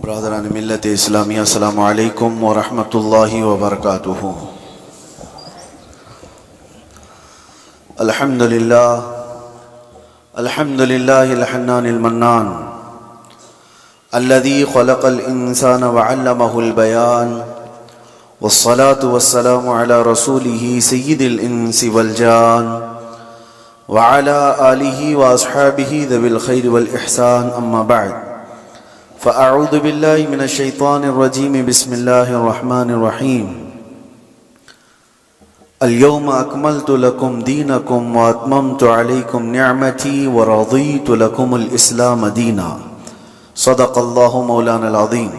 برادران ملت اسلامیہ السلام علیکم ورحمۃ اللہ وبرکاتہ۔ الحمدللہ الحنان المنان الذي خلق الانسان وعلمه البيان والصلاة والسلام على رسوله سيد الانس والجان وعلى آله واصحابه ذوي الخير والاحسان، اما بعد فأعوذ بالله من الشيطان الرجيم، بسم الله الرحمن الرحيم۔ اليوم أكملت لكم دينكم وأتممت عليكم نعمتي ورضيت لكم الإسلام دينا، صدق الله مولانا العظيم۔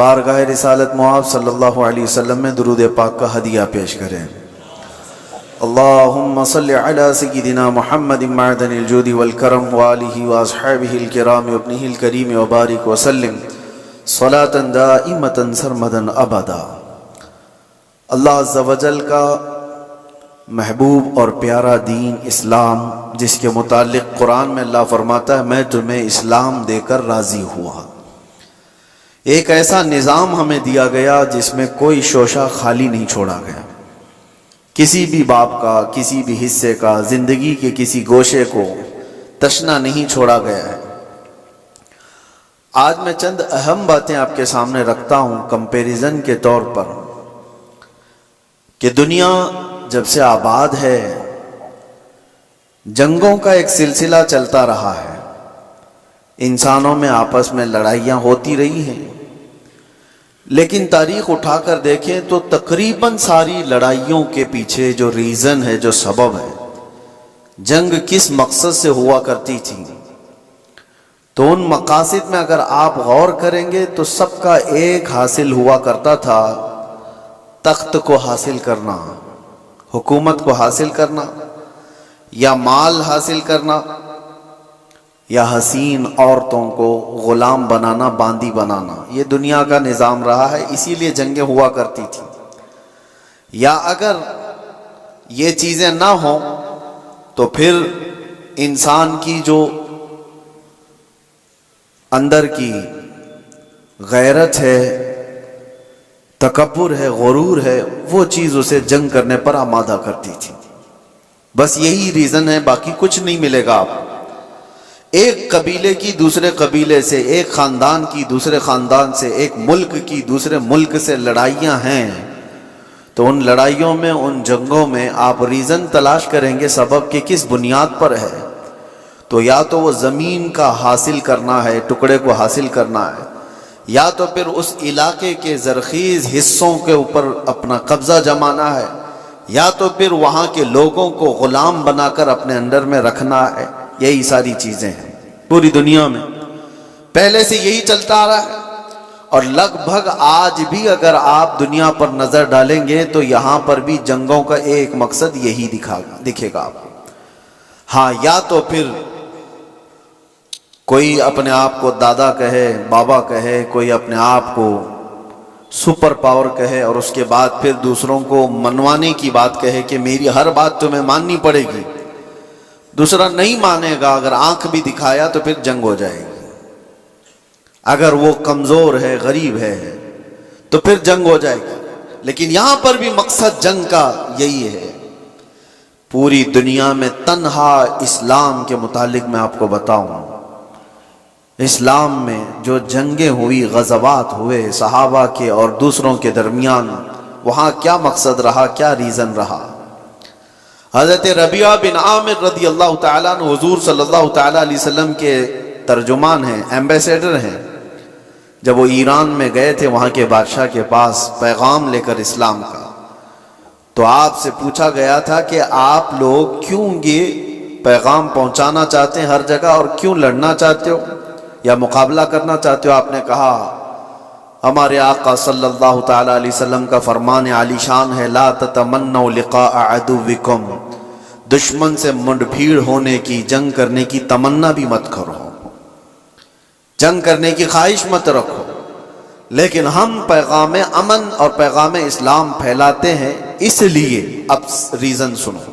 بارگاہ رسالت معاذ صلی اللہ علیہ وسلم میں درود پاک کا ہدیہ پیش کریں۔ اللہم صلی علی سیدنا محمد معدن الجود والکرم وآلہ واصحابہ الکرام وابنہ الکریم وبارک وسلم صلاة دائمتا سرمدا ابدا۔ اللہ عز و جل کا محبوب اور پیارا دین اسلام، جس کے متعلق قرآن میں اللہ فرماتا ہے میں تمہیں اسلام دے کر راضی ہوا۔ ایک ایسا نظام ہمیں دیا گیا جس میں کوئی شوشہ خالی نہیں چھوڑا گیا، کسی بھی باب کا، کسی بھی حصے کا، زندگی کے کسی گوشے کو تشنا نہیں چھوڑا گیا ہے۔ آج میں چند اہم باتیں آپ کے سامنے رکھتا ہوں کمپیریزن کے طور پر، کہ دنیا جب سے آباد ہے جنگوں کا ایک سلسلہ چلتا رہا ہے، انسانوں میں آپس میں لڑائیاں ہوتی رہی ہیں، لیکن تاریخ اٹھا کر دیکھیں تو تقریباً ساری لڑائیوں کے پیچھے جو ریزن ہے، جو سبب ہے، جنگ کس مقصد سے ہوا کرتی تھی، تو ان مقاصد میں اگر آپ غور کریں گے تو سب کا ایک حاصل ہوا کرتا تھا، تخت کو حاصل کرنا، حکومت کو حاصل کرنا، یا مال حاصل کرنا، یا حسین عورتوں کو غلام بنانا، باندی بنانا۔ یہ دنیا کا نظام رہا ہے، اسی لیے جنگیں ہوا کرتی تھی۔ یا اگر یہ چیزیں نہ ہوں تو پھر انسان کی جو اندر کی غیرت ہے، تکبر ہے، غرور ہے، وہ چیز اسے جنگ کرنے پر آمادہ کرتی تھی۔ بس یہی ریزن ہے، باقی کچھ نہیں ملے گا آپ۔ ایک قبیلے کی دوسرے قبیلے سے، ایک خاندان کی دوسرے خاندان سے، ایک ملک کی دوسرے ملک سے لڑائیاں ہیں، تو ان لڑائیوں میں، ان جنگوں میں آپ ریزن تلاش کریں گے سبب کہ کس بنیاد پر ہے، تو یا تو وہ زمین کا حاصل کرنا ہے، ٹکڑے کو حاصل کرنا ہے، یا تو پھر اس علاقے کے زرخیز حصوں کے اوپر اپنا قبضہ جمانا ہے، یا تو پھر وہاں کے لوگوں کو غلام بنا کر اپنے انڈر میں رکھنا ہے۔ یہی ساری چیزیں ہیں پوری دنیا میں، پہلے سے یہی چلتا آ رہا ہے، اور لگ بھگ آج بھی اگر آپ دنیا پر نظر ڈالیں گے تو یہاں پر بھی جنگوں کا ایک مقصد یہی دکھے گا آپ کو۔ ہاں، یا تو پھر کوئی اپنے آپ کو دادا کہے، بابا کہے، کوئی اپنے آپ کو سپر پاور کہے، اور اس کے بعد پھر دوسروں کو منوانے کی بات کہے کہ میری ہر بات تمہیں ماننی پڑے گی۔ دوسرا نہیں مانے گا، اگر آنکھ بھی دکھایا تو پھر جنگ ہو جائے گی۔ اگر وہ کمزور ہے، غریب ہے، تو پھر جنگ ہو جائے گی۔ لیکن یہاں پر بھی مقصد جنگ کا یہی ہے۔ پوری دنیا میں تنہا اسلام کے متعلق میں آپ کو بتاؤں، اسلام میں جو جنگیں ہوئی، غزوات ہوئے صحابہ کے اور دوسروں کے درمیان، وہاں کیا مقصد رہا، کیا ریزن رہا۔ حضرت ربیعہ بن عامر رضی اللہ تعالیٰ عنہ حضور صلی اللہ تعالیٰ علیہ وسلم کے ترجمان ہیں، ایمبیسیڈر ہیں۔ جب وہ ایران میں گئے تھے وہاں کے بادشاہ کے پاس پیغام لے کر اسلام کا، تو آپ سے پوچھا گیا تھا کہ آپ لوگ کیوں یہ پیغام پہنچانا چاہتے ہیں ہر جگہ، اور کیوں لڑنا چاہتے ہو یا مقابلہ کرنا چاہتے ہو۔ آپ نے کہا ہمارے آقا صلی اللہ تعالیٰ علیہ وسلم کا فرمان عالی شان ہے، لا تتمنوا لقاء عدوکم، دشمن سے منڈ بھیڑ ہونے کی، جنگ کرنے کی تمنا بھی مت کرو، جنگ کرنے کی خواہش مت رکھو، لیکن ہم پیغام امن اور پیغام اسلام پھیلاتے ہیں، اس لیے اب ریزن سنو،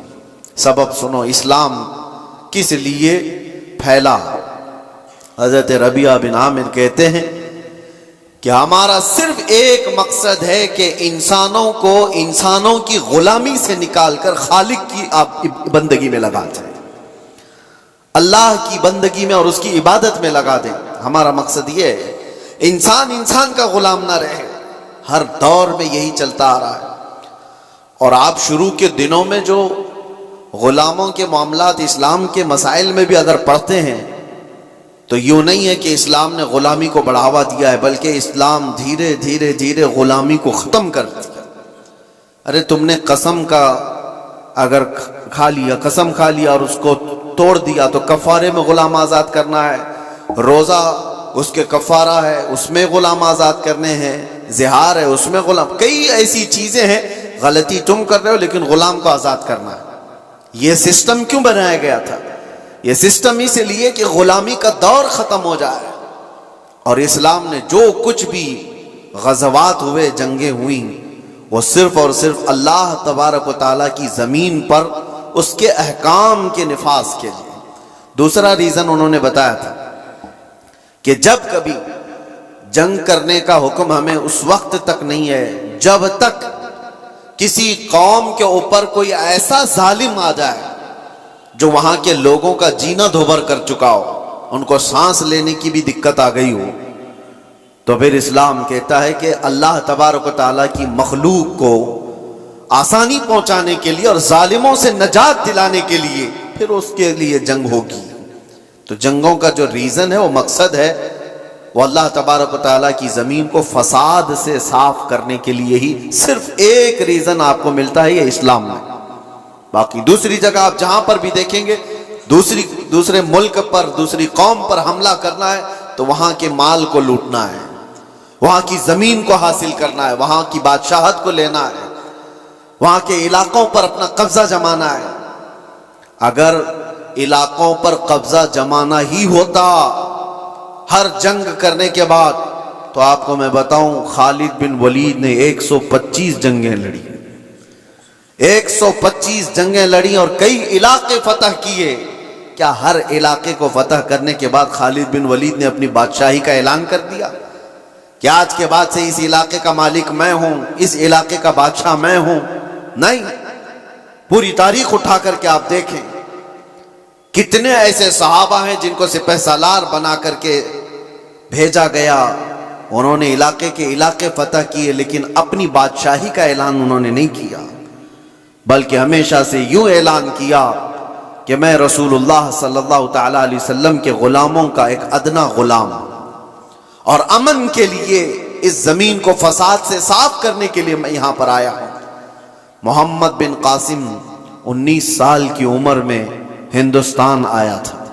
سبب سنو، اسلام کس لیے پھیلا۔ حضرت ربیعہ بن عامر کہتے ہیں کہ ہمارا صرف ایک مقصد ہے کہ انسانوں کو انسانوں کی غلامی سے نکال کر خالق کی بندگی میں لگا دیں، اللہ کی بندگی میں اور اس کی عبادت میں لگا دیں۔ ہمارا مقصد یہ ہے انسان انسان کا غلام نہ رہے۔ ہر دور میں یہی چلتا آ رہا ہے۔ اور آپ شروع کے دنوں میں جو غلاموں کے معاملات اسلام کے مسائل میں بھی اگر پڑھتے ہیں تو یوں نہیں ہے کہ اسلام نے غلامی کو بڑھاوا دیا ہے، بلکہ اسلام دھیرے دھیرے دھیرے غلامی کو ختم کر دیا۔ ارے تم نے قسم کا اگر کھا لیا، قسم کھا لیا اور اس کو توڑ دیا تو کفارے میں غلام آزاد کرنا ہے، روزہ اس کے کفارہ ہے اس میں غلام آزاد کرنے ہیں، زہار ہے اس میں غلام، کئی ایسی چیزیں ہیں، غلطی تم کر رہے ہو لیکن غلام کو آزاد کرنا ہے۔ یہ سسٹم کیوں بنایا گیا تھا؟ یہ سسٹم اس لیے کہ غلامی کا دور ختم ہو جائے، اور اسلام نے جو کچھ بھی غزوات ہوئے، جنگیں ہوئیں، وہ صرف اور صرف اللہ تبارک و تعالیٰ کی زمین پر اس کے احکام کے نفاذ کے لیے۔ دوسرا ریزن انہوں نے بتایا تھا کہ جب کبھی جنگ کرنے کا حکم ہمیں اس وقت تک نہیں ہے جب تک کسی قوم کے اوپر کوئی ایسا ظالم آ جائے جو وہاں کے لوگوں کا جینا دھوبر کر چکا ہو، ان کو سانس لینے کی بھی دقت آ گئی ہو، تو پھر اسلام کہتا ہے کہ اللہ تبارک و تعالیٰ کی مخلوق کو آسانی پہنچانے کے لیے اور ظالموں سے نجات دلانے کے لیے پھر اس کے لیے جنگ ہوگی۔ تو جنگوں کا جو ریزن ہے، وہ مقصد ہے، وہ اللہ تبارک و تعالیٰ کی زمین کو فساد سے صاف کرنے کے لیے ہی صرف ایک ریزن آپ کو ملتا ہے، یہ اسلام میں۔ باقی دوسری جگہ آپ جہاں پر بھی دیکھیں گے دوسرے ملک پر، دوسری قوم پر حملہ کرنا ہے تو وہاں کے مال کو لوٹنا ہے، وہاں کی زمین کو حاصل کرنا ہے، وہاں کی بادشاہت کو لینا ہے، وہاں کے علاقوں پر اپنا قبضہ جمانا ہے۔ اگر علاقوں پر قبضہ جمانا ہی ہوتا ہر جنگ کرنے کے بعد، تو آپ کو میں بتاؤں خالد بن ولید نے 125 جنگیں لڑی، 125 جنگیں لڑی اور کئی علاقے فتح کیے۔ کیا ہر علاقے کو فتح کرنے کے بعد خالد بن ولید نے اپنی بادشاہی کا اعلان کر دیا کہ آج کے بعد سے اس علاقے کا مالک میں ہوں، اس علاقے کا بادشاہ میں ہوں؟ نہیں، پوری تاریخ اٹھا کر کے آپ دیکھیں کتنے ایسے صحابہ ہیں جن کو سپہ سالار بنا کر کے بھیجا گیا، انہوں نے علاقے کے علاقے فتح کیے، لیکن اپنی بادشاہی کا اعلان انہوں نے نہیں کیا، بلکہ ہمیشہ سے یوں اعلان کیا کہ میں رسول اللہ صلی اللہ تعالیٰ علیہ وسلم کے غلاموں کا ایک ادنا غلام ہوں، اور امن کے لیے اس زمین کو فساد سے صاف کرنے کے لیے میں یہاں پر آیا ہوں۔ محمد بن قاسم 19 سال کی عمر میں ہندوستان آیا تھا۔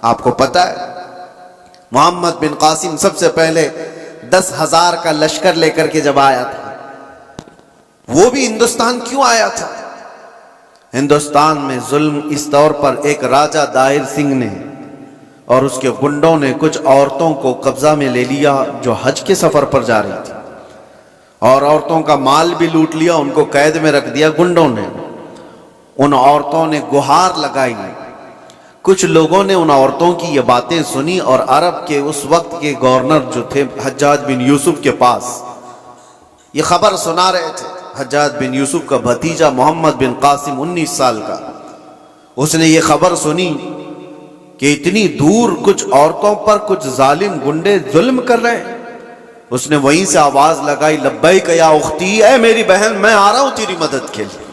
آپ کو پتہ ہے محمد بن قاسم سب سے پہلے 10,000 کا لشکر لے کر کے جب آیا تھا، وہ بھی ہندوستان کیوں آیا تھا؟ ہندوستان میں ظلم اس طور پر ایک راجہ دائر سنگھ نے اور اس کے گنڈوں نے کچھ عورتوں کو قبضہ میں لے لیا جو حج کے سفر پر جا رہی تھی، اور عورتوں کا مال بھی لوٹ لیا، ان کو قید میں رکھ دیا گنڈوں نے۔ ان عورتوں نے گہار لگائی، کچھ لوگوں نے ان عورتوں کی یہ باتیں سنی اور عرب کے اس وقت کے گورنر جو تھے حجاج بن یوسف کے پاس یہ خبر سنا رہے تھے۔ حجاج بن یوسف کا بھتیجا محمد بن قاسم 19 سال کا، اس نے یہ خبر سنی کہ اتنی دور کچھ عورتوں پر کچھ ظالم گنڈے ظلم کر رہے ہیں۔ اس نے وہیں سے آواز لگائی، لبیک یا اختی، اے میری بہن میں آ رہا ہوں تیری مدد کے لیے۔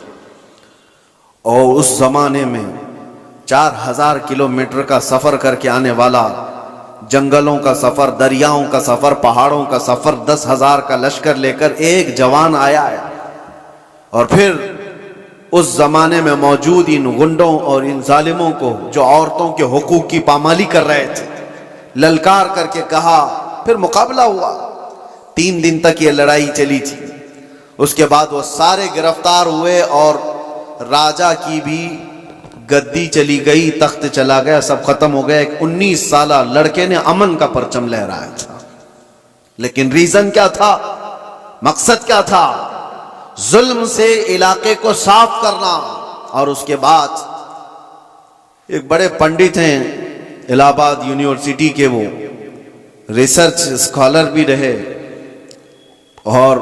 اور اس زمانے میں 4000 کلومیٹر کا سفر کر کے آنے والا، جنگلوں کا سفر، دریاؤں کا سفر، پہاڑوں کا سفر، 10,000 کا لشکر لے کر ایک جوان آیا ہے، اور پھر اس زمانے میں موجود ان گنڈوں اور ان ظالموں کو جو عورتوں کے حقوق کی پامالی کر رہے تھے للکار کر کے کہا، پھر مقابلہ ہوا۔ 3 دن تک یہ لڑائی چلی تھی، اس کے بعد وہ سارے گرفتار ہوئے اور راجہ کی بھی گدی چلی گئی، تخت چلا گیا، سب ختم ہو گیا۔ ایک 19 سالہ لڑکے نے امن کا پرچم لہرایا تھا، لیکن ریزن کیا تھا؟ مقصد کیا تھا؟ ظلم سے علاقے کو صاف کرنا۔ اور اس کے بعد ایک بڑے پنڈت ہیں الہ آباد یونیورسٹی کے، وہ ریسرچ اسکالر بھی رہے، اور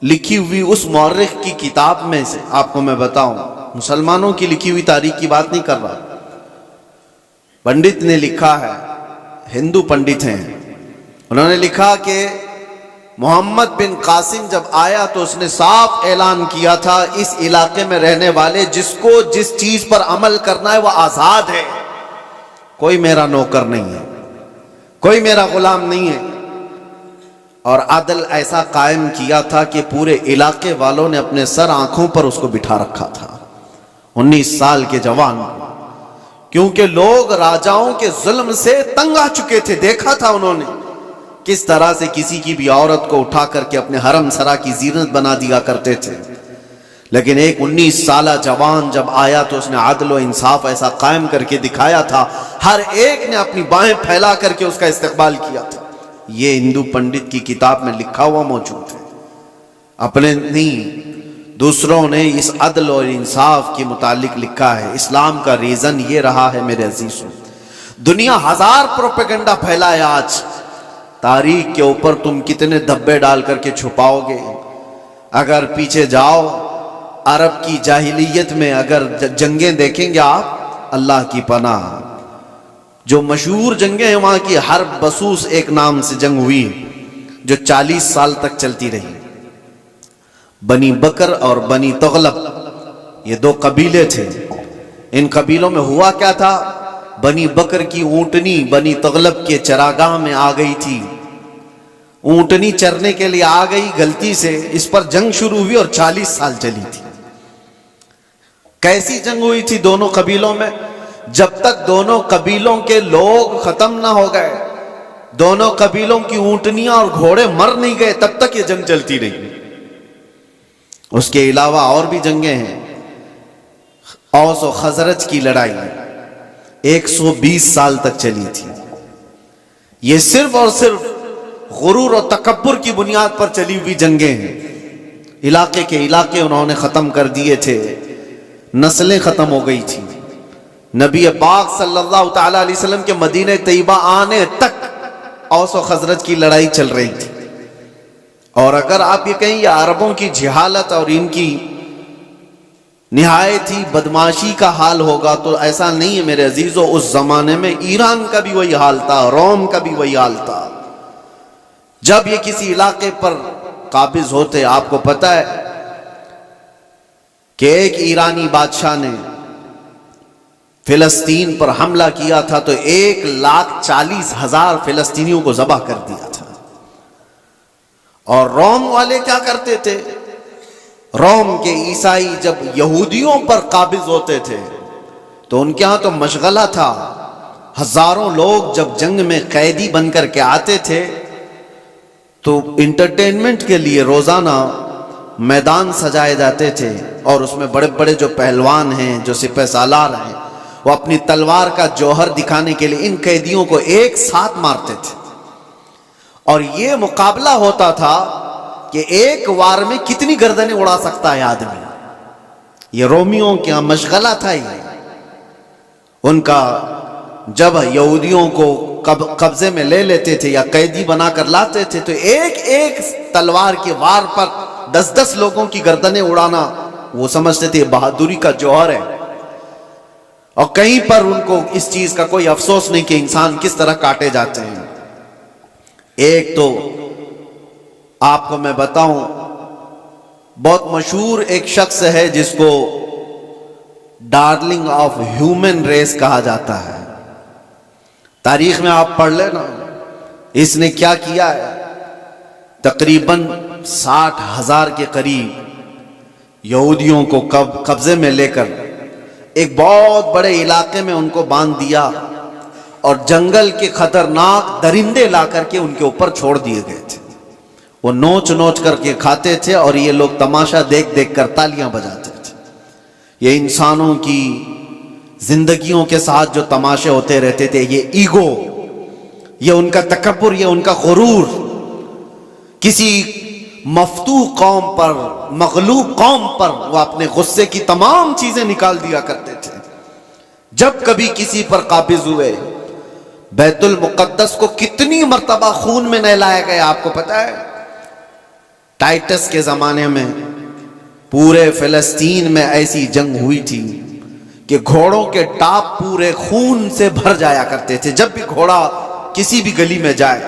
لکھی ہوئی اس مورخ کی کتاب میں سے آپ کو میں بتاؤں، مسلمانوں کی لکھی ہوئی تاریخ کی بات نہیں کر رہا، پنڈت نے لکھا ہے، ہندو پنڈت ہیں، انہوں نے لکھا کہ محمد بن قاسم جب آیا تو اس نے صاف اعلان کیا تھا اس علاقے میں رہنے والے جس کو جس چیز پر عمل کرنا ہے وہ آزاد ہے، کوئی میرا نوکر نہیں ہے، کوئی میرا غلام نہیں ہے۔ اور عدل ایسا قائم کیا تھا کہ پورے علاقے والوں نے اپنے سر آنکھوں پر اس کو بٹھا رکھا تھا، 19 سال کے جوان کو، کیونکہ لوگ راجاؤں کے ظلم سے تنگ آ چکے تھے۔ دیکھا تھا انہوں نے کس طرح سے کسی کی بھی عورت کو اٹھا کر کے اپنے حرم سرا کی زینت بنا دیا کرتے تھے، لیکن ایک 19 سالہ جوان جب آیا تو اس نے عدل و انصاف ایسا قائم کر کے دکھایا تھا، ہر ایک نے اپنی باہیں پھیلا کر کے اس کا استقبال کیا تھا۔ یہ ہندو پنڈت کی کتاب میں لکھا ہوا موجود ہے، اپنے نہیں دوسروں نے اس عدل اور انصاف کے متعلق لکھا ہے۔ اسلام کا ریزن یہ رہا ہے میرے عزیزوں، دنیا ہزار پروپیگنڈا پھیلائے، آج تاریخ کے اوپر تم کتنے دھبے ڈال کر کے چھپاؤ گے؟ اگر پیچھے جاؤ عرب کی جاہلیت میں اگر جنگیں دیکھیں گے آپ، اللہ کی پناہ جو مشہور جنگیں ہیں وہاں کی حرب بسوس ایک نام سے جنگ ہوئی جو 40 سال تک چلتی رہی۔ بنی بکر اور بنی تغلب یہ 2 قبیلے تھے، ان قبیلوں میں ہوا کیا تھا، بنی بکر کی اونٹنی بنی تغلب کے چراگاہ میں آ گئی تھی، اونٹنی چرنے کے لیے آ گئی غلطی سے، اس پر جنگ شروع ہوئی اور 40 سال چلی تھی۔ کیسی جنگ ہوئی تھی دونوں قبیلوں میں؟ جب تک دونوں قبیلوں کے لوگ ختم نہ ہو گئے، دونوں قبیلوں کی اونٹنیاں اور گھوڑے مر نہیں گئے، تب تک یہ جنگ چلتی رہی۔ اس کے علاوہ اور بھی جنگیں ہیں، اوس و خزرج کی لڑائی 120 سال تک چلی تھی۔ یہ صرف اور صرف غرور و تکبر کی بنیاد پر چلی ہوئی جنگیں ہیں، علاقے کے علاقے انہوں نے ختم کر دیے تھے، نسلیں ختم ہو گئی تھی۔ نبی پاک صلی اللہ تعالی علیہ وسلم کے مدینہ طیبہ آنے تک اوس و خزرج کی لڑائی چل رہی تھی۔ اور اگر آپ یہ کہیں یہ عربوں کی جہالت اور ان کی نہایت ہی بدماشی کا حال ہوگا، تو ایسا نہیں ہے میرے عزیزو، اس زمانے میں ایران کا بھی وہی حال تھا، روم کا بھی وہی حال تھا۔ جب یہ کسی علاقے پر قابض ہوتے، آپ کو پتہ ہے کہ ایک ایرانی بادشاہ نے فلسطین پر حملہ کیا تھا تو 1,40,000 فلسطینیوں کو ذبح کر دیا تھا۔ اور روم والے کیا کرتے تھے، روم کے عیسائی جب یہودیوں پر قابض ہوتے تھے تو ان کے ہاں تو مشغلہ تھا، ہزاروں لوگ جب جنگ میں قیدی بن کر کے آتے تھے تو انٹرٹینمنٹ کے لیے روزانہ میدان سجائے جاتے تھے، اور اس میں بڑے بڑے جو پہلوان ہیں، جو سپہ سالار ہیں، وہ اپنی تلوار کا جوہر دکھانے کے لیے ان قیدیوں کو ایک ساتھ مارتے تھے، اور یہ مقابلہ ہوتا تھا کہ ایک وار میں کتنی گردنیں اڑا سکتا ہے آدمی۔ یہ رومیوں کا مشغلہ تھا یہ ان کا۔ جب یہودیوں کو قبضے میں لے لیتے تھے یا قیدی بنا کر لاتے تھے تو ایک ایک تلوار کے وار پر 10 لوگوں کی گردنیں اڑانا وہ سمجھتے تھے بہادری کا جوہر ہے، اور کہیں پر ان کو اس چیز کا کوئی افسوس نہیں کہ انسان کس طرح کاٹے جاتے ہیں۔ ایک تو آپ کو میں بتاؤں، بہت مشہور ایک شخص ہے جس کو ڈارلنگ آف ہیومن ریس کہا جاتا ہے، تاریخ میں آپ پڑھ لینا اس نے کیا کیا ہے۔ تقریباً 60,000 کے قریب یہودیوں کو قبضے میں لے کر ایک بہت بڑے علاقے میں ان کو باندھ دیا، اور جنگل کے خطرناک درندے لا کر کے ان کے اوپر چھوڑ دیے گئے تھے، وہ نوچ نوچ کر کے کھاتے تھے، اور یہ لوگ تماشا دیکھ دیکھ کر تالیاں بجاتے تھے۔ یہ انسانوں کی زندگیوں کے ساتھ جو تماشے ہوتے رہتے تھے، یہ ایگو، یہ ان کا تکبر، یہ ان کا غرور، کسی مفتوح قوم پر، مغلوب قوم پر وہ اپنے غصے کی تمام چیزیں نکال دیا کرتے تھے۔ جب کبھی کسی پر قابض ہوئے، بیت المقدس کو کتنی مرتبہ خون میں نہلایا گیا آپ کو پتا ہے؟ ٹائٹس کے زمانے میں پورے فلسطین میں ایسی جنگ ہوئی تھی کہ گھوڑوں کے ٹاپ پورے خون سے بھر جایا کرتے تھے. جب بھی گھوڑا کسی بھی گلی میں جائے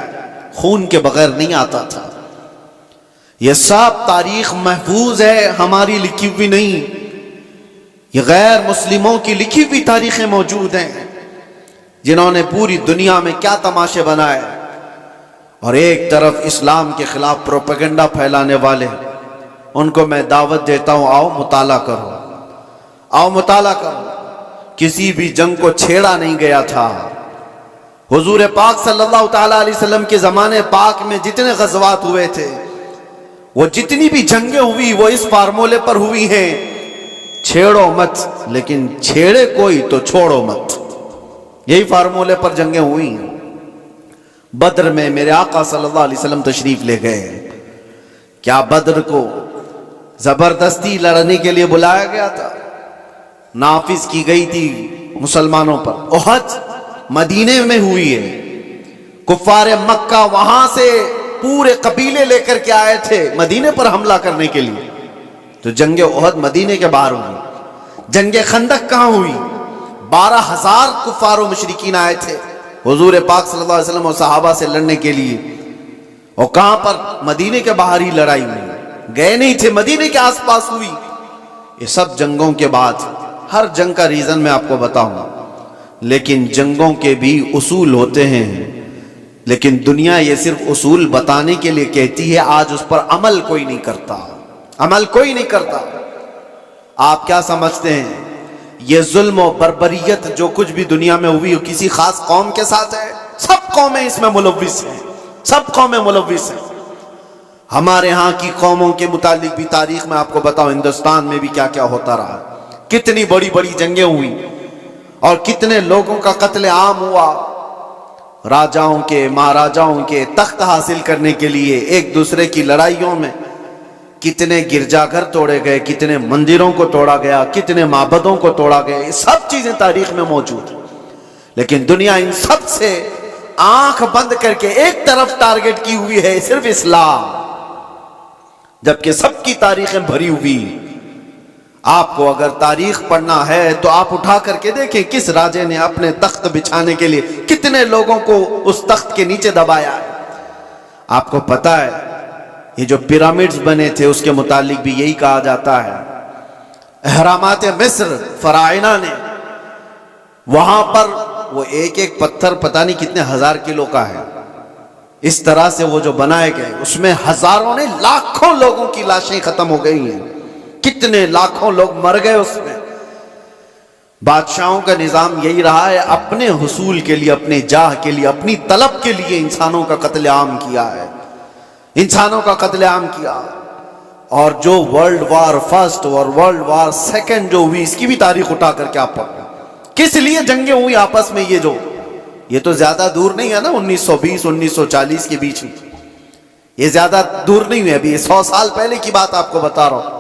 خون کے بغیر نہیں آتا تھا. یہ سب تاریخ محفوظ ہے، ہماری لکھی ہوئی نہیں. یہ غیر مسلموں کی لکھی ہوئی تاریخیں موجود ہیں جنہوں نے پوری دنیا میں کیا تماشے بنائے. اور ایک طرف اسلام کے خلاف پروپیگنڈا پھیلانے والے، ان کو میں دعوت دیتا ہوں، آؤ مطالعہ کرو، آؤ مطالعہ کرو. کسی بھی جنگ کو چھیڑا نہیں گیا تھا. حضور پاک صلی اللہ تعالیٰ علیہ وسلم کے زمانے پاک میں جتنے غزوات ہوئے تھے، وہ جتنی بھی جنگیں ہوئی وہ اس فارمولے پر ہوئی ہیں، چھیڑو مت، لیکن چھیڑے کوئی تو چھوڑو مت. یہی فارمولے پر جنگیں ہوئی ہیں. بدر میں میرے آقا صلی اللہ علیہ وسلم تشریف لے گئے. کیا بدر کو زبردستی لڑنے کے لیے بلایا گیا تھا؟ نافذ کی گئی تھی مسلمانوں پر. احد مدینے میں ہوئی ہے. کفار مکہ وہاں سے پورے قبیلے لے کر کے آئے تھے مدینے پر حملہ کرنے کے لیے. تو جنگ احد مدینے کے باہر ہوئی. جنگ خندق کہاں ہوئی؟ 12,000 کفار و مشرکین آئے تھے حضور پاک صلی اللہ علیہ وسلم اور صحابہ سے لڑنے کے لیے. اور کہاں پر؟ مدینے کے باہر ہی لڑائی ہوئی. گئے نہیں تھے، مدینے کے آس پاس ہوئی. یہ سب جنگوں کے بعد، ہر جنگ کا ریزن میں آپ کو بتاؤں گا، لیکن جنگوں کے بھی اصول ہوتے ہیں. لیکن دنیا یہ صرف اصول بتانے کے لیے کہتی ہے، آج اس پر عمل کوئی نہیں کرتا. عمل کوئی نہیں کرتا. آپ کیا سمجھتے ہیں یہ ظلم و بربریت جو کچھ بھی دنیا میں ہوئی ہو کسی خاص قوم کے ساتھ ہے؟ سب قومیں اس میں ملوث ہیں، سب قومیں ملوث ہیں. ہمارے ہاں کی قوموں کے متعلق بھی تاریخ میں آپ کو بتاؤں، ہندوستان میں بھی کیا کیا ہوتا رہا. کتنی بڑی بڑی جنگیں ہوئی اور کتنے لوگوں کا قتل عام ہوا. راجاؤں کے، مہاراجاؤں کے تخت حاصل کرنے کے لیے ایک دوسرے کی لڑائیوں میں کتنے گرجا گھر توڑے گئے، کتنے مندروں کو توڑا گیا، کتنے معبدوں کو توڑا گیا. یہ سب چیزیں تاریخ میں موجود ہیں. لیکن دنیا ان سب سے آنکھ بند کر کے ایک طرف ٹارگٹ کی ہوئی ہے، صرف اسلام، جبکہ سب کی تاریخیں بھری ہوئی. آپ کو اگر تاریخ پڑھنا ہے تو آپ اٹھا کر کے دیکھیں کس راجے نے اپنے تخت بچھانے کے لیے کتنے لوگوں کو اس تخت کے نیچے دبایا ہے. آپ کو پتا ہے یہ جو پیرامڈز بنے تھے اس کے متعلق بھی یہی کہا جاتا ہے. اہرامات مصر فراعنہ نے، وہاں پر وہ ایک ایک پتھر پتہ نہیں کتنے ہزار کلو کا ہے، اس طرح سے وہ جو بنائے گئے اس میں ہزاروں نے، لاکھوں لوگوں کی لاشیں ختم ہو گئی ہیں. کتنے لاکھوں لوگ مر گئے اس میں. بادشاہوں کا نظام یہی رہا ہے، اپنے حصول کے لیے، اپنے جاہ کے لیے، اپنی طلب کے لیے انسانوں کا قتل عام کیا ہے، انسانوں کا قتل عام کیا. اور جو ورلڈ وار فرسٹ اور ورلڈ وار سیکنڈ جو ہوئی، اس کی بھی تاریخ اٹھا کر کے آپ پڑھیں کس لیے جنگیں ہوئی آپس میں. یہ تو زیادہ دور نہیں ہے نا، 1920 1940 کے بیچ میں، یہ زیادہ دور نہیں ہوئی، ابھی 100 سال پہلے کی بات آپ کو بتا رہا ہوں.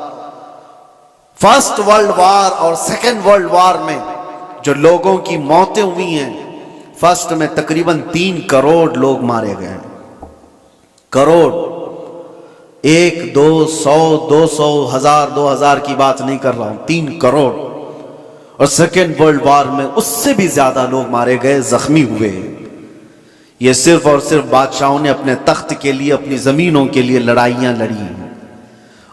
فرسٹ ورلڈ وار اور سیکنڈ ورلڈ وار میں جو لوگوں کی موتیں ہوئی ہیں، فرسٹ میں تقریباً 3 کروڑ لوگ مارے گئے ہیں. کروڑ، 1 2 100 200 1000 2000 کی بات نہیں کر رہا ہوں، 3 کروڑ. اور سیکنڈ ورلڈ وار میں اس سے بھی زیادہ لوگ مارے گئے، زخمی ہوئے. یہ صرف اور صرف بادشاہوں نے اپنے تخت کے لیے، اپنی زمینوں کے لیے لڑائیاں لڑی.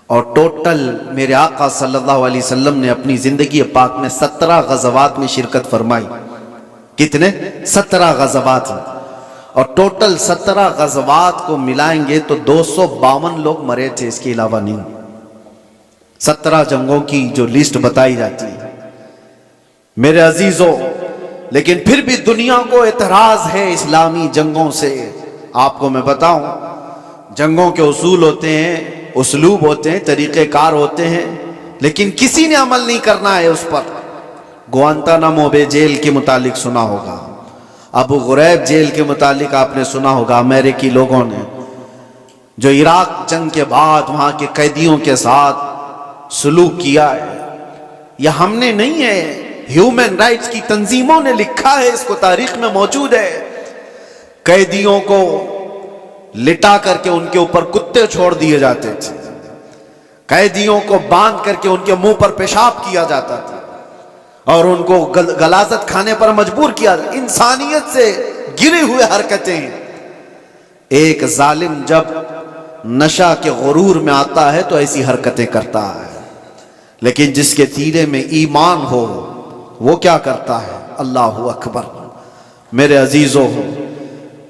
اور ٹوٹل میرے آقا صلی اللہ علیہ وسلم نے اپنی زندگی پاک میں 17 غزوات میں شرکت فرمائی. کتنے؟ 17 غزوات. اور ٹوٹل 17 غزوات کو ملائیں گے تو 252 لوگ مرے تھے، اس کے علاوہ نہیں. 17 جنگوں کی جو لسٹ بتائی جاتی ہے میرے عزیزوں. لیکن پھر بھی دنیا کو اعتراض ہے اسلامی جنگوں سے. آپ کو میں بتاؤں، جنگوں کے اصول ہوتے ہیں، اسلوب ہوتے ہیں، طریقہ کار ہوتے ہیں، لیکن کسی نے عمل نہیں کرنا ہے اس پر. گوانتانامو بے جیل کے متعلق سنا ہوگا، ابو غریب جیل کے متعلق آپ نے سنا ہوگا. امریکی لوگوں نے جو عراق جنگ کے بعد وہاں کے قیدیوں کے ساتھ سلوک کیا ہے، یہ ہم نے نہیں ہے، ہیومن رائٹس کی تنظیموں نے لکھا ہے، اس کو تاریخ میں موجود ہے. قیدیوں کو لٹا کر کے ان کے اوپر کتے چھوڑ دیے جاتے تھے، قیدیوں کو باندھ کر کے ان کے منہ پر پیشاب کیا جاتا تھا اور ان کو غلاظت کھانے پر مجبور کیا۔ انسانیت سے گری ہوئے حرکتیں۔ ایک ظالم جب نشہ کے غرور میں آتا ہے تو ایسی حرکتیں کرتا ہے، لیکن جس کے سینے میں ایمان ہو وہ کیا کرتا ہے؟ اللہ اکبر۔ میرے عزیزو،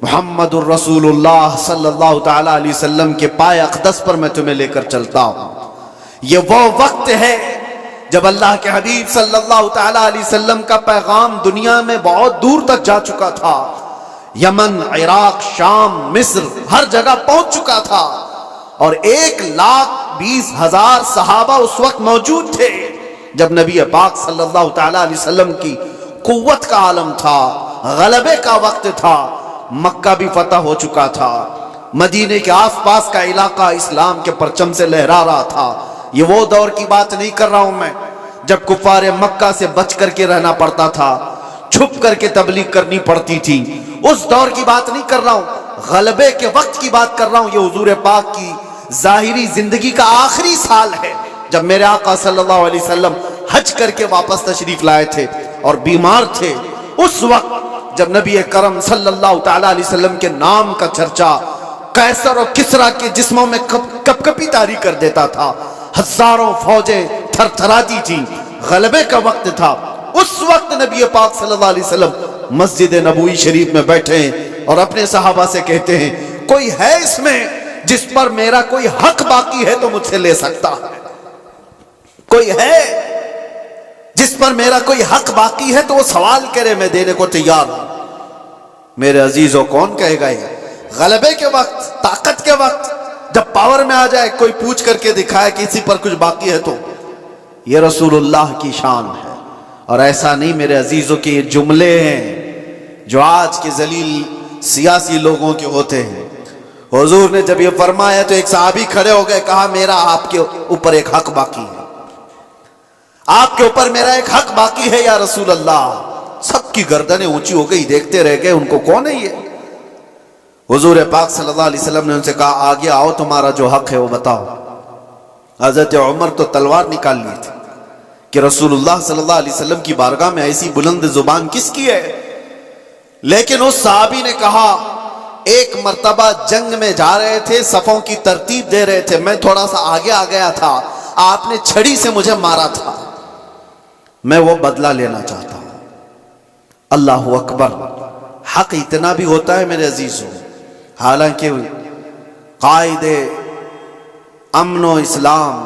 محمد الرسول اللہ صلی اللہ تعالی علیہ وسلم کے پائے اقدس پر میں تمہیں لے کر چلتا ہوں۔ یہ وہ وقت ہے جب اللہ کے حبیب صلی اللہ تعالی علیہ وسلم کا پیغام دنیا میں بہت دور تک جا چکا تھا۔ یمن، عراق، شام، مصر، ہر جگہ پہنچ چکا تھا، اور 1,20,000 صحابہ اس وقت موجود تھے جب نبی پاک صلی اللہ تعالی علیہ وسلم کی قوت کا عالم تھا، غلبے کا وقت تھا۔ مکہ بھی فتح ہو چکا تھا، مدینے کے آس پاس کا علاقہ اسلام کے پرچم سے لہرا رہا تھا۔ یہ وہ دور کی بات نہیں کر رہا ہوں میں جب کفار مکہ سے بچ کر کے رہنا پڑتا تھا، چھپ کر کے تبلیغ کرنی پڑتی تھی، اس دور کی بات نہیں کر رہا ہوں، غلبے کے وقت کی بات کر رہا ہوں۔ یہ حضور پاک کی ظاہری زندگی کا آخری سال ہے جب میرے آقا صلی اللہ علیہ وسلم حج کر کے واپس تشریف لائے تھے اور بیمار تھے۔ اس وقت جب نبی کرم صلی اللہ تعالی علیہ وسلم کے نام کا چرچا قیصر اور کسریٰ کے جسموں میں کپ کپی طاری کر دیتا تھا، ہزاروں فوجیں تھر تھراتی تھی، غلبے کا وقت تھا، اس وقت نبی پاک صلی اللہ علیہ وسلم مسجد نبوی شریف میں بیٹھے ہیں اور اپنے صحابہ سے کہتے ہیں، کوئی ہے اس میں جس پر میرا کوئی حق باقی ہے تو مجھ سے لے سکتا ہے؟ کوئی ہے جس پر میرا کوئی حق باقی ہے تو وہ سوال کرے، میں دینے کو تیار ہوں۔ میرے عزیزوں، کون کہے گا یہ؟ غلبے کے وقت، طاقت کے وقت، جب پاور میں آ جائے کوئی پوچھ کر کے دکھائے کہ اسی پر کچھ باقی ہے تو یہ رسول اللہ کی شان ہے۔ اور ایسا نہیں میرے عزیزوں کہ یہ جملے ہیں جو آج کے ذلیل سیاسی لوگوں کے ہوتے ہیں۔ حضور نے جب یہ فرمایا تو ایک صحابی کھڑے ہو گئے، کہا میرا آپ کے اوپر ایک حق باقی ہے، آپ کے اوپر میرا ایک حق باقی ہے یا رسول اللہ۔ سب کی گردنیں اونچی ہو گئی، دیکھتے رہ گئے ان کو، کون ہے یہ؟ حضور پاک صلی اللہ علیہ وسلم نے ان سے کہا، آگے آؤ، تمہارا جو حق ہے وہ بتاؤ۔ حضرت عمر تو تلوار نکال لی تھی کہ رسول اللہ صلی اللہ علیہ وسلم کی بارگاہ میں ایسی بلند زبان کس کی ہے؟ لیکن اس صحابی نے کہا، ایک مرتبہ جنگ میں جا رہے تھے، صفوں کی ترتیب دے رہے تھے، میں تھوڑا سا آگے آ گیا تھا، آپ نے چھڑی سے مجھے مارا تھا، میں وہ بدلہ لینا چاہتا ہوں۔ اللہ اکبر۔ حق اتنا بھی ہوتا ہے میرے عزیزوں، حالانکہ قائد امن و اسلام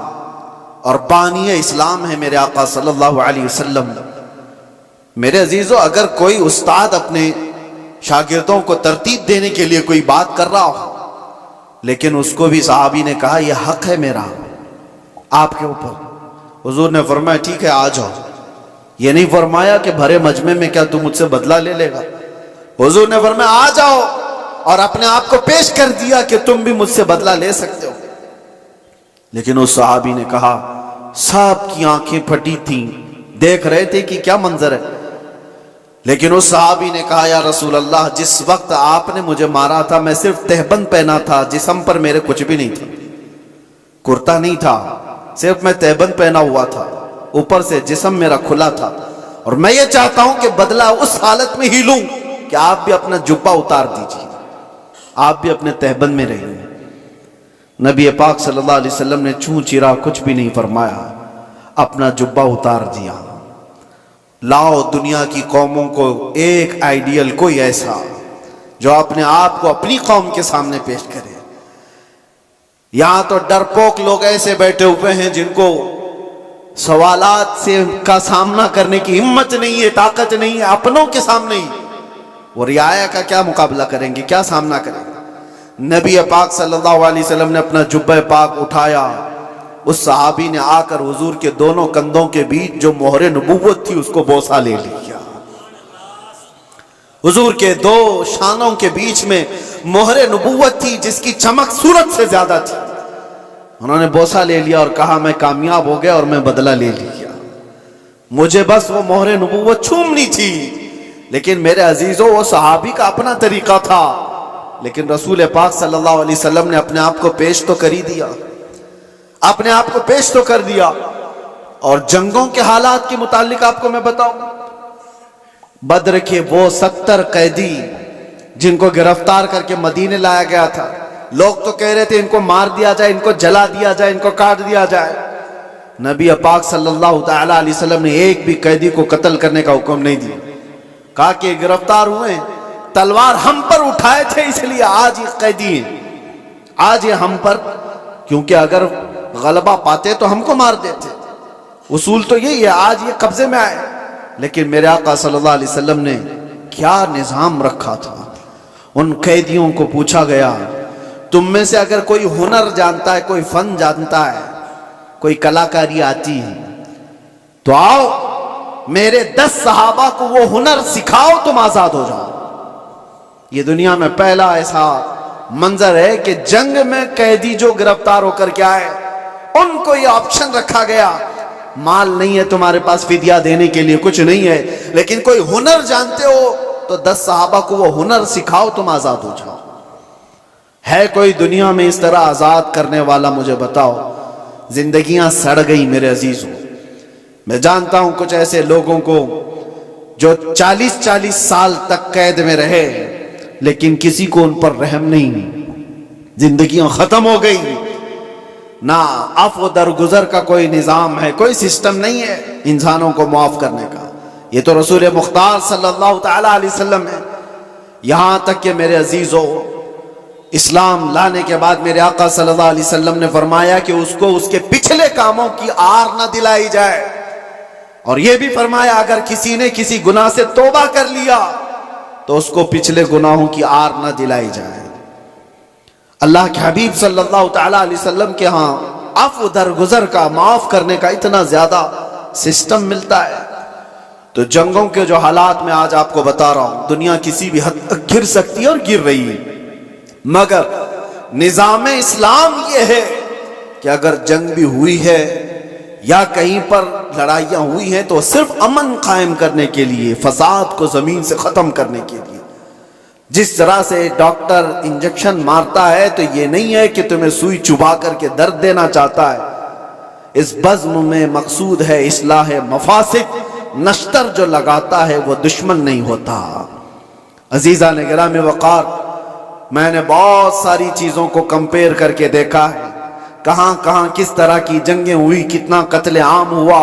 اور بانی اسلام ہے میرے آقا صلی اللہ علیہ وسلم۔ میرے عزیزوں، اگر کوئی استاد اپنے شاگردوں کو ترتیب دینے کے لیے کوئی بات کر رہا ہو، لیکن اس کو بھی صحابی نے کہا، یہ حق ہے میرا آپ کے اوپر، حضور نے فرمایا ٹھیک ہے آ جاؤ۔ یہ نہیں فرمایا کہ بھرے مجمع میں کیا تم مجھ سے بدلہ لے لے گا، حضور نے فرمایا آ جاؤ، اور اپنے آپ کو پیش کر دیا کہ تم بھی مجھ سے بدلہ لے سکتے ہو۔ لیکن اس صحابی نے کہا، سب کی آنکھیں پھٹی تھیں، دیکھ رہے تھے کہ کیا منظر ہے، لیکن اس صحابی نے کہا، یا رسول اللہ، جس وقت آپ نے مجھے مارا تھا میں صرف تہبند پہنا تھا، جسم پر میرے کچھ بھی نہیں تھا، کرتا نہیں تھا، صرف میں تہبند پہنا ہوا تھا، اوپر سے جسم میرا کھلا تھا، اور میں یہ چاہتا ہوں کہ بدلہ اس حالت میں ہی لوں کہ آپ بھی اپنا جبہ اتار دیجیے، آپ بھی اپنے تہبند میں رہیے۔ نبی پاک صلی اللہ علیہ وسلم نے چوں چرا کچھ بھی نہیں فرمایا، اپنا جبہ اتار دیا۔ لاؤ دنیا کی قوموں کو ایک آئیڈیل، کوئی ایسا جو اپنے آپ کو اپنی قوم کے سامنے پیش کرے۔ یہاں تو ڈرپوک لوگ ایسے بیٹھے ہوئے ہیں جن کو سوالات سے کا سامنا کرنے کی ہمت نہیں ہے، طاقت نہیں ہے، اپنوں کے سامنے ہی وہ رعایا کا کیا مقابلہ کریں گے، کیا سامنا کریں گے۔ نبی پاک صلی اللہ علیہ وسلم نے اپنا جبہ پاک اٹھایا، اس صحابی نے آ کر حضور کے دونوں کندھوں کے بیچ جو مہر نبوت تھی اس کو بوسہ لے لیا۔ حضور کے دو شانوں کے بیچ میں مہر نبوت تھی جس کی چمک سورج سے زیادہ تھی، انہوں نے بوسہ لے لیا اور کہا، میں کامیاب ہو گیا اور میں بدلہ لے لیا، مجھے بس وہ مہر نبوت چھومنی تھی۔ لیکن میرے عزیزوں، وہ صحابی کا اپنا طریقہ تھا، لیکن رسول پاک صلی اللہ علیہ وسلم نے اپنے آپ کو پیش تو کر ہی دیا، اپنے آپ کو پیش تو کر دیا۔ اور جنگوں کے حالات کے متعلق آپ کو میں بتاؤں، بدر کے وہ 70 قیدی جن کو گرفتار کر کے مدینے لایا گیا تھا، لوگ تو کہہ رہے تھے ان کو مار دیا جائے، ان کو جلا دیا جائے، ان کو کاٹ دیا جائے۔ نبی پاک صلی اللہ تعالی علیہ وسلم نے ایک بھی قیدی کو قتل کرنے کا حکم نہیں دیا، کہا کہ گرفتار ہوئے، تلوار ہم پر اٹھائے تھے اس لیے آج یہ قیدی ہیں، آج یہ ہم پر، کیونکہ اگر غلبہ پاتے تو ہم کو مار دیتے، اصول تو یہی ہے، آج یہ قبضے میں آئے۔ لیکن میرے آقا صلی اللہ علیہ وسلم نے کیا نظام رکھا تھا۔ ان قیدیوں کو پوچھا گیا تم میں سے اگر کوئی ہنر جانتا ہے، کوئی فن جانتا ہے، کوئی کلاکاری آتی ہے تو آؤ میرے 10 صحابہ کو وہ ہنر سکھاؤ، تم آزاد ہو جاؤ۔ یہ دنیا میں پہلا ایسا منظر ہے کہ جنگ میں قیدی جو گرفتار ہو کر کے آئے ان کو یہ آپشن رکھا گیا، مال نہیں ہے تمہارے پاس فدیہ دینے کے لیے، کچھ نہیں ہے، لیکن کوئی ہنر جانتے ہو تو 10 صحابہ کو وہ ہنر سکھاؤ، تم آزاد ہو جاؤ۔ ہے کوئی دنیا میں اس طرح آزاد کرنے والا؟ مجھے بتاؤ۔ زندگیاں سڑ گئی میرے عزیزوں۔ میں جانتا ہوں کچھ ایسے لوگوں کو جو 40 سال تک قید میں رہے لیکن کسی کو ان پر رحم نہیں، زندگیاں ختم ہو گئی، نہ عفو درگزر کا کوئی نظام ہے، کوئی سسٹم نہیں ہے انسانوں کو معاف کرنے کا۔ یہ تو رسول مختار صلی اللہ تعالی علیہ وسلم ہے۔ یہاں تک کہ میرے عزیزو، اسلام لانے کے بعد میرے آقا صلی اللہ علیہ وسلم نے فرمایا کہ اس کو اس کے پچھلے کاموں کی آر نہ دلائی جائے، اور یہ بھی فرمایا اگر کسی نے کسی گناہ سے توبہ کر لیا تو اس کو پچھلے گناہوں کی آر نہ دلائی جائے۔ اللہ کے حبیب صلی اللہ تعالی علیہ وسلم کے ہاں عفو درگزر کا، معاف کرنے کا اتنا زیادہ سسٹم ملتا ہے۔ تو جنگوں کے جو حالات میں آج آپ کو بتا رہا ہوں، دنیا کسی بھی حد تک گر سکتی ہے اور گر رہی ہے، مگر نظام اسلام یہ ہے کہ اگر جنگ بھی ہوئی ہے یا کہیں پر لڑائیاں ہوئی ہیں تو صرف امن قائم کرنے کے لیے، فساد کو زمین سے ختم کرنے کے لیے۔ جس طرح سے ڈاکٹر انجیکشن مارتا ہے تو یہ نہیں ہے کہ تمہیں سوئی چبا کر کے درد دینا چاہتا ہے، اس بزم میں مقصود ہے اصلاح مفاسد۔ نشتر جو لگاتا ہے وہ دشمن نہیں ہوتا۔ عزیزان گرامی وقار، میں نے بہت ساری چیزوں کو کمپیئر کر کے دیکھا ہے، کہاں کہاں کس طرح کی جنگیں ہوئی، کتنا قتل عام ہوا،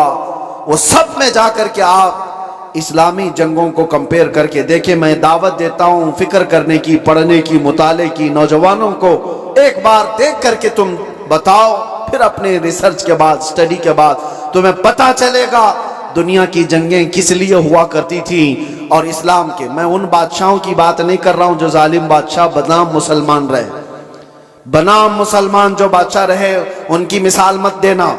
وہ سب میں جا کر کے آپ اسلامی جنگوں کو کمپیئر کر کے دیکھیں۔ میں دعوت دیتا ہوں فکر کرنے کی، پڑھنے کی، مطالعے کی، نوجوانوں کو ایک بار دیکھ کر کے تم بتاؤ، پھر اپنے ریسرچ کے بعد، سٹڈی کے بعد تمہیں پتہ چلے گا دنیا کی جنگیں کس لیے ہوا کرتی تھیں اور اسلام کے۔ میں ان بادشاہوں کی بات نہیں کر رہا ہوں جو ظالم بادشاہ بنام مسلمان رہے، بنام مسلمان جو بادشاہ رہے ان کی مثال مت دینا۔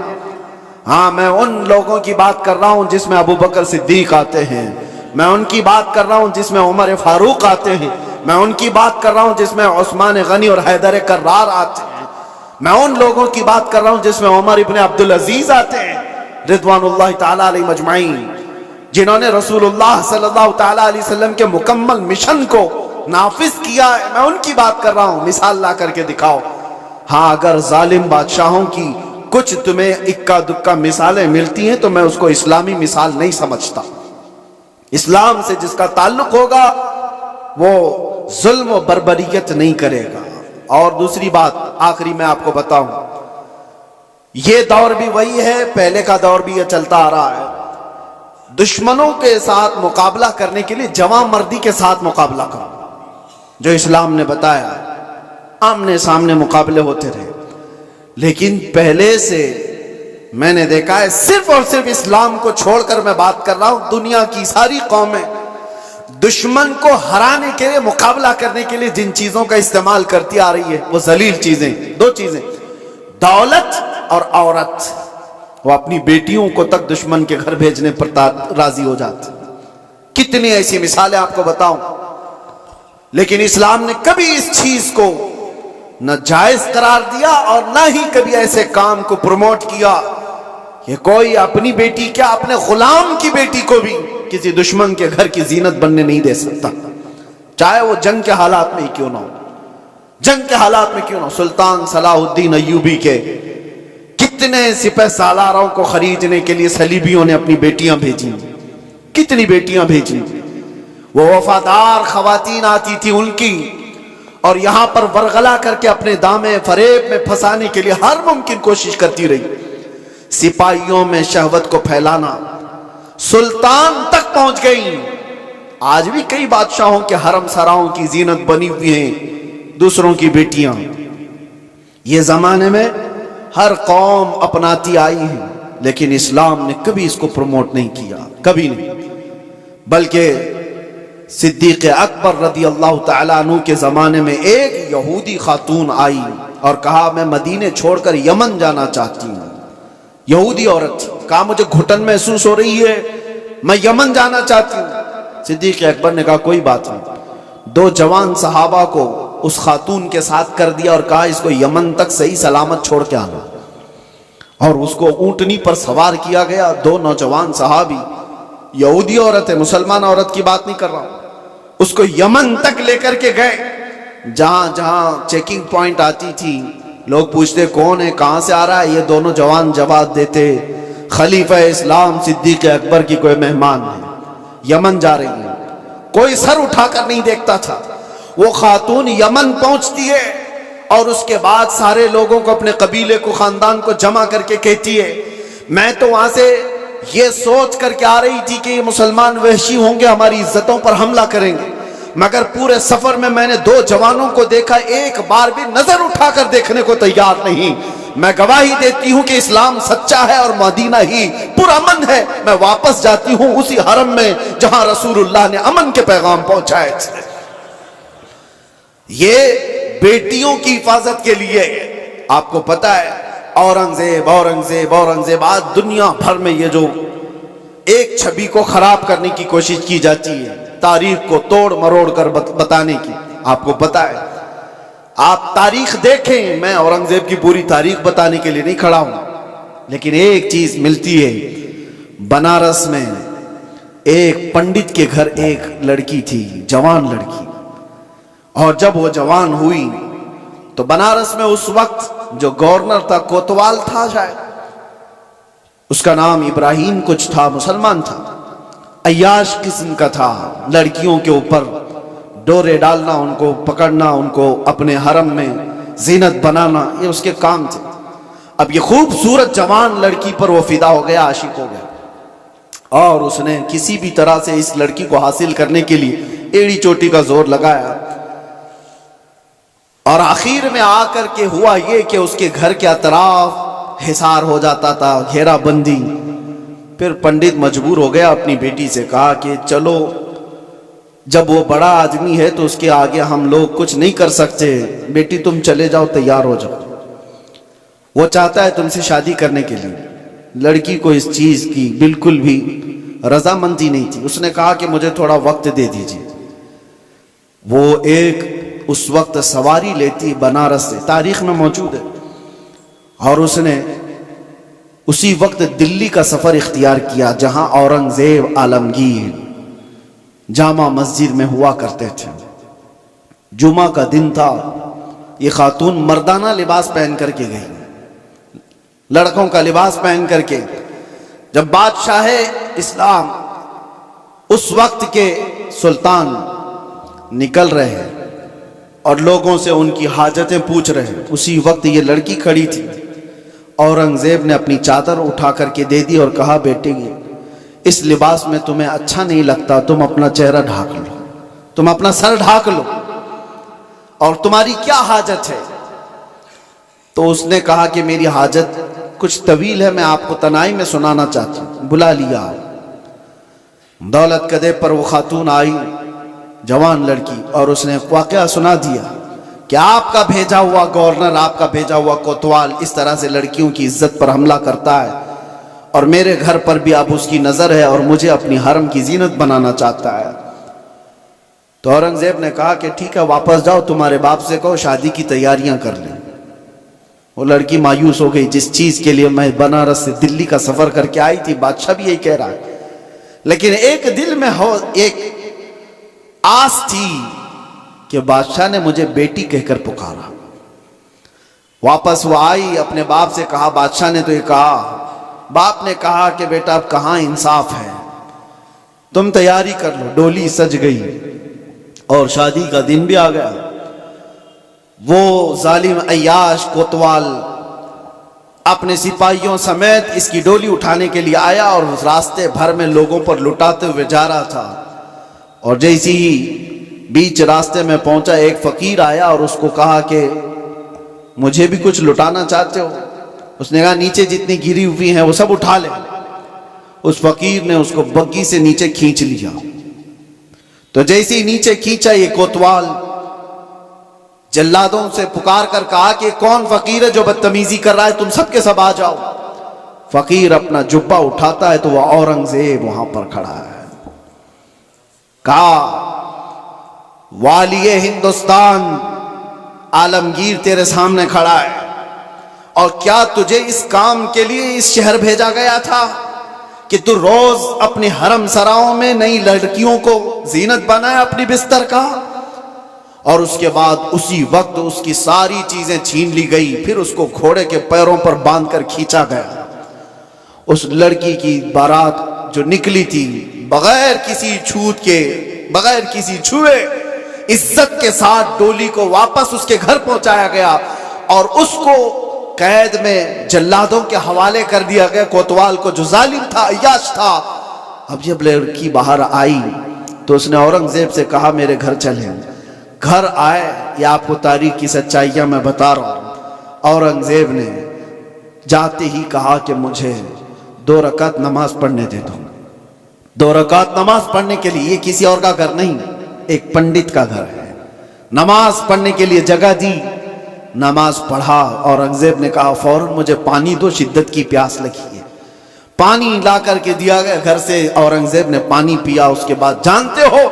ہاں، میں ان لوگوں کی بات کر رہا ہوں جس میں ابو بکر صدیق آتے ہیں، میں ان کی بات کر رہا ہوں جس میں عمر فاروق آتے ہیں، میں ان کی بات کر رہا ہوں جس میں عثمان غنی اور حیدر کرار آتے ہیں، میں ان لوگوں کی بات کر رہا ہوں جس میں عمر ابن عبدالعزیز آتے ہیں رضوان اللہ تعالیٰ علیہ مجمعین، جنہوں نے رسول اللہ صلی اللہ تعالیٰ علیہ وسلم کے مکمل مشن کو نافذ کیا ہے۔ میں ان کی بات کر رہا ہوں، مثال لا کر کے دکھاؤ۔ ہاں، اگر ظالم بادشاہوں کی کچھ تمہیں اکا دکا مثالیں ملتی ہیں تو میں اس کو اسلامی مثال نہیں سمجھتا۔ اسلام سے جس کا تعلق ہوگا وہ ظلم و بربریت نہیں کرے گا۔ اور دوسری بات آخری میں آپ کو بتاؤں، یہ دور بھی وہی ہے، پہلے کا دور بھی یہ چلتا آ رہا ہے۔ دشمنوں کے ساتھ مقابلہ کرنے کے لیے جواں مردی کے ساتھ مقابلہ کرو، جو اسلام نے بتایا، آمنے سامنے مقابلے ہوتے رہے۔ لیکن پہلے سے میں نے دیکھا ہے، صرف اور صرف اسلام کو چھوڑ کر میں بات کر رہا ہوں، دنیا کی ساری قومیں دشمن کو ہرانے کے لیے، مقابلہ کرنے کے لیے جن چیزوں کا استعمال کرتی آ رہی ہے وہ ذلیل چیزیں، دو چیزیں، دولت اور عورت۔ وہ اپنی بیٹیوں کو تک دشمن کے گھر بھیجنے پر راضی ہو جاتے۔ کتنی ایسی مثالیں آپ کو بتاؤں، لیکن اسلام نے کبھی اس چیز کو نہ جائز قرار دیا اور نہ ہی کبھی ایسے کام کو پروموٹ کیا کہ کوئی اپنی بیٹی کیا اپنے غلام کی بیٹی کو بھی کسی دشمن کے گھر کی زینت بننے نہیں دے سکتا، چاہے وہ جنگ کے حالات میں ہی کیوں نہ ہو۔ جنگ کے حالات میں کیوں نہ، سلطان صلاح الدین ایوبی کے کتنے سپہ سالاروں کو خریدنے کے لیے صلیبیوں نے اپنی بیٹیاں بھیجی، کتنی بیٹیاں بھیجی، وہ وفادار خواتین آتی تھی ان کی، اور یہاں پر ورغلا کر کے اپنے دامے فریب میں پھنسانے کے لیے ہر ممکن کوشش کرتی رہی، سپاہیوں میں شہوت کو پھیلانا، سلطان تک پہنچ گئی۔ آج بھی کئی بادشاہوں کے حرم سراؤں کی زینت بنی ہوئی ہیں دوسروں کی بیٹیاں۔ یہ زمانے میں ہر قوم اپناتی آئی ہے، لیکن اسلام نے کبھی اس کو پروموٹ نہیں کیا، کبھی نہیں، بلکہ صدیق اکبر رضی اللہ تعالیٰ عنہ کے زمانے میں ایک یہودی خاتون آئی اور کہا میں مدینے چھوڑ کر یمن جانا چاہتی ہوں۔ یہودی عورت کہا مجھے گھٹن محسوس ہو رہی ہے، میں یمن جانا چاہتی ہوں۔ صدیق اکبر نے کہا کوئی بات نہیں، 2 جوان صحابہ کو اس خاتون کے ساتھ کر دیا اور کہا اس کو یمن تک صحیح سلامت چھوڑ کے آنا، اور اس کو اونٹنی پر سوار کیا گیا۔ 2 نوجوان صحابی، یہودی عورت ہے، مسلمان عورت کی بات نہیں کر رہا ہوں، اس کو یمن تک لے کر کے گئے۔ جہاں جہاں چیکنگ پوائنٹ آتی تھی لوگ پوچھتے کون ہے، کہاں سے آ رہا ہے، یہ دونوں جوان جواب دیتے خلیفہ اسلام صدیق اکبر کی کوئی مہمان ہے، یمن جا رہی ہے۔ کوئی سر اٹھا کر نہیں دیکھتا تھا۔ وہ خاتون یمن پہنچتی ہے اور اس کے بعد سارے لوگوں کو، اپنے قبیلے کو، خاندان کو جمع کر کے کہتی ہے میں تو وہاں سے یہ سوچ کر کے آ رہی تھی کہ یہ مسلمان وحشی ہوں گے، ہماری عزتوں پر حملہ کریں گے، مگر پورے سفر میں نے 2 جوانوں کو دیکھا، ایک بار بھی نظر اٹھا کر دیکھنے کو تیار نہیں۔ میں گواہی دیتی ہوں کہ اسلام سچا ہے اور مدینہ ہی پرامن ہے۔ میں واپس جاتی ہوں اسی حرم میں جہاں رسول اللہ نے امن کے پیغام پہنچائے تھے۔ یہ بیٹیوں کی حفاظت کے لیے، آپ کو پتا ہے اورنگزیب اورنگزیب اورنگزیب، آج دنیا بھر میں یہ جو ایک چھبی کو خراب کرنے کی کوشش کی جاتی ہے، تاریخ کو توڑ مروڑ کر بتانے کی، آپ کو پتا ہے، آپ تاریخ دیکھیں، میں اورنگزیب کی پوری تاریخ بتانے کے لیے نہیں کھڑا ہوں، لیکن ایک چیز ملتی ہے، بنارس میں ایک پنڈت کے گھر ایک لڑکی تھی، جوان لڑکی، اور جب وہ جوان ہوئی تو بنارس میں اس وقت جو گورنر تھا، کوتوال تھا شاید، اس کا نام ابراہیم کچھ تھا، مسلمان تھا، عیاش قسم کا تھا، لڑکیوں کے اوپر ڈورے ڈالنا، ان کو پکڑنا، ان کو اپنے حرم میں زینت بنانا، یہ اس کے کام تھے۔ اب یہ خوبصورت جوان لڑکی پر وہ فدا ہو گیا، عاشق ہو گیا، اور اس نے کسی بھی طرح سے اس لڑکی کو حاصل کرنے کے لیے ایڑی چوٹی کا زور لگایا، اور آخر میں آ کر کے ہوا یہ کہ اس کے گھر کے اطراف حصار ہو جاتا تھا، گھیرا بندی۔ پھر پنڈت مجبور ہو گیا، اپنی بیٹی سے کہا کہ چلو جب وہ بڑا آدمی ہے تو اس کے آگے ہم لوگ کچھ نہیں کر سکتے، بیٹی تم چلے جاؤ، تیار ہو جاؤ۔ وہ چاہتا ہے تم سے شادی کرنے کے لیے۔ لڑکی کو اس چیز کی بالکل بھی رضامندی نہیں تھی، اس نے کہا کہ مجھے تھوڑا وقت دے دیجیے۔ وہ ایک اس وقت سواری لیتی بنارس سے، تاریخ میں موجود ہے، اور اس نے اسی وقت دلی کا سفر اختیار کیا جہاں اورنگزیب عالمگیر جامع مسجد میں ہوا کرتے تھے۔ جمعہ کا دن تھا، یہ خاتون مردانہ لباس پہن کر کے گئی، لڑکوں کا لباس پہن کر کے۔ جب بادشاہ اسلام اس وقت کے سلطان نکل رہے ہیں اور لوگوں سے ان کی حاجتیں پوچھ رہے ہیں، اسی وقت یہ لڑکی کھڑی تھی۔ اورنگزیب نے اپنی چادر اٹھا کر کے دے دی اور کہا بیٹے اس لباس میں تمہیں اچھا نہیں لگتا، تم اپنا چہرہ ڈھانک لو، تم اپنا سر ڈھانک لو، اور تمہاری کیا حاجت ہے؟ تو اس نے کہا کہ میری حاجت کچھ طویل ہے، میں آپ کو تنہائی میں سنانا چاہتی ہوں۔ بلا لیا، دولت قدے پر وہ خاتون آئی، جوان لڑکی، اور اس نے واقعہ سنا دیا کہ آپ کا بھیجا ہوا گورنر، آپ کا بھیجا ہوا کوتوال اس طرح سے لڑکیوں کی عزت پر حملہ کرتا ہے، اور میرے گھر پر بھی اب اس کی نظر ہے اور مجھے اپنی حرم کی زینت بنانا چاہتا ہے۔ تو اورنگزیب نے کہا کہ ٹھیک ہے، واپس جاؤ، تمہارے باپ سے کہو شادی کی تیاریاں کر لیں۔ وہ لڑکی مایوس ہو گئی، جس چیز کے لیے میں بنارس سے دلی کا سفر کر کے آئی تھی، بادشاہ بھی یہی کہہ رہا ہے، لیکن ایک دل میں ایک آس تھی کہ بادشاہ نے مجھے بیٹی کہہ کر پکارا۔ واپس وہ آئی، اپنے باپ سے کہا بادشاہ نے تو یہ کہا۔ باپ نے کہا کہ بیٹا اب کہاں انصاف ہے، تم تیاری کر لو۔ ڈولی سج گئی اور شادی کا دن بھی آ گیا۔ وہ ظالم عیاش کوتوال اپنے سپاہیوں سمیت اس کی ڈولی اٹھانے کے لیے آیا اور راستے بھر میں لوگوں پر لٹاتے ہوئے جا رہا تھا، اور جیسی ہی بیچ راستے میں پہنچا ایک فقیر آیا اور اس کو کہا کہ مجھے بھی کچھ لٹانا چاہتے ہو؟ اس نے کہا نیچے جتنی گری ہوئی ہیں وہ سب اٹھا لے۔ اس فقیر نے اس کو بگی سے نیچے کھینچ لیا، تو جیسے ہی نیچے کھینچا یہ کوتوال جلادوں سے پکار کر کہا کہ کون فقیر ہے جو بدتمیزی کر رہا ہے، تم سب کے سب آ جاؤ۔ فقیر اپنا جبہ اٹھاتا ہے تو وہ اورنگزیب وہاں پر کھڑا ہے۔ کہا والی ہندوستان عالمگیر تیرے سامنے کھڑا ہے، اور کیا تجھے اس کام کے لیے اس شہر بھیجا گیا تھا کہ تو روز اپنے حرم سراؤں میں نئی لڑکیوں کو زینت بنائے اپنی بستر کا؟ اور اس کے بعد اسی وقت اس کی ساری چیزیں چھین لی گئی، پھر اس کو گھوڑے کے پیروں پر باندھ کر کھینچا گیا۔ اس لڑکی کی بارات جو نکلی تھی بغیر کسی چھوت کے، بغیر کسی چھوئے، عزت کے ساتھ ڈولی کو واپس اس کے گھر پہنچایا گیا، اور اس کو قید میں جلادوں کے حوالے کر دیا گیا، کوتوال کو جو ظالم تھا، عیاش تھا۔ اب جب لڑکی باہر آئی تو اس نے اورنگزیب سے کہا میرے گھر چلیں۔ گھر آئے، یہ آپ کو تاریخ کی سچائیاں میں بتا رہا ہوں۔ اورنگزیب نے جاتے ہی کہا کہ مجھے 2 رکعت نماز پڑھنے دے دو۔ 2 رکعت نماز پڑھنے کے لیے، یہ کسی اور کا گھر نہیں، ایک پنڈت کا گھر ہے۔ نماز پڑھنے کے لیے جگہ دی، نماز پڑھا۔ اورنگزیب نے کہا فوراً مجھے پانی دو، شدت کی پیاس لگی ہے۔ پانی لا کر کے دیا گیا گھر سے، اورنگزیب نے پانی پیا۔ اس کے بعد جانتے ہو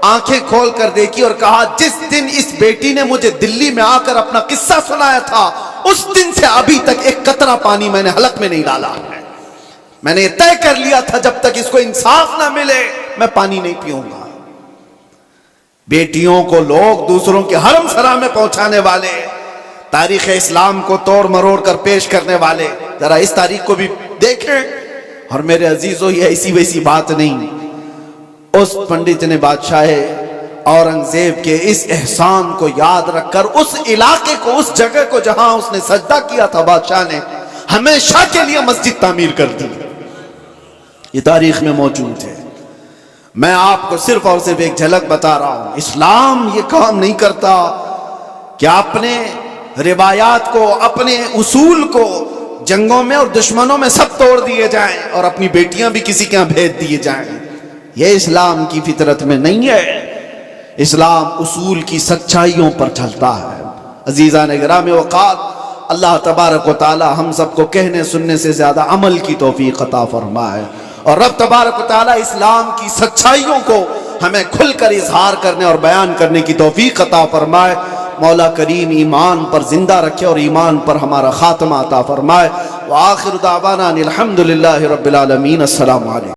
آنکھیں کھول کر دیکھی اور کہا جس دن اس بیٹی نے مجھے دلی میں آ کر اپنا قصہ سنایا تھا، اس دن سے ابھی تک ایک قطرہ پانی میں نے حلق میں نہیں ڈالا ہے۔ میں نے یہ طے کر لیا تھا جب تک اس کو انصاف نہ ملے میں پانی نہیں پیوں گا۔ بیٹیوں کو لوگ دوسروں کے حرم سرا میں پہنچانے والے، تاریخ اسلام کو توڑ مروڑ کر پیش کرنے والے، ذرا اس تاریخ کو بھی دیکھیں۔ اور میرے عزیزوں یہ ایسی ویسی بات نہیں، اس پنڈت نے بادشاہ اورنگزیب کے اس احسان کو یاد رکھ کر اس علاقے کو، اس جگہ کو جہاں اس نے سجدہ کیا تھا، بادشاہ نے ہمیشہ کے لیے مسجد تعمیر کر دی۔ یہ تاریخ میں موجود ہے۔ میں آپ کو صرف اور صرف ایک جھلک بتا رہا ہوں۔ اسلام یہ کام نہیں کرتا کہ اپنے روایات کو، اپنے اصول کو جنگوں میں اور دشمنوں میں سب توڑ دیے جائیں اور اپنی بیٹیاں بھی کسی کے ہاں بھیج دیے جائیں۔ یہ اسلام کی فطرت میں نہیں ہے۔ اسلام اصول کی سچائیوں پر چلتا ہے۔ عزیزان گرامی وقات، اللہ تبارک و تعالی ہم سب کو کہنے سننے سے زیادہ عمل کی توفیق عطا فرمائے، اور رب تبارک و تعالی اسلام کی سچائیوں کو ہمیں کھل کر اظہار کرنے اور بیان کرنے کی توفیق عطا فرمائے۔ مولا کریم ایمان پر زندہ رکھے اور ایمان پر ہمارا خاتمہ عطا فرمائے۔ وآخر دعوانا الحمدللہ رب العالمین۔ السلام علیکم۔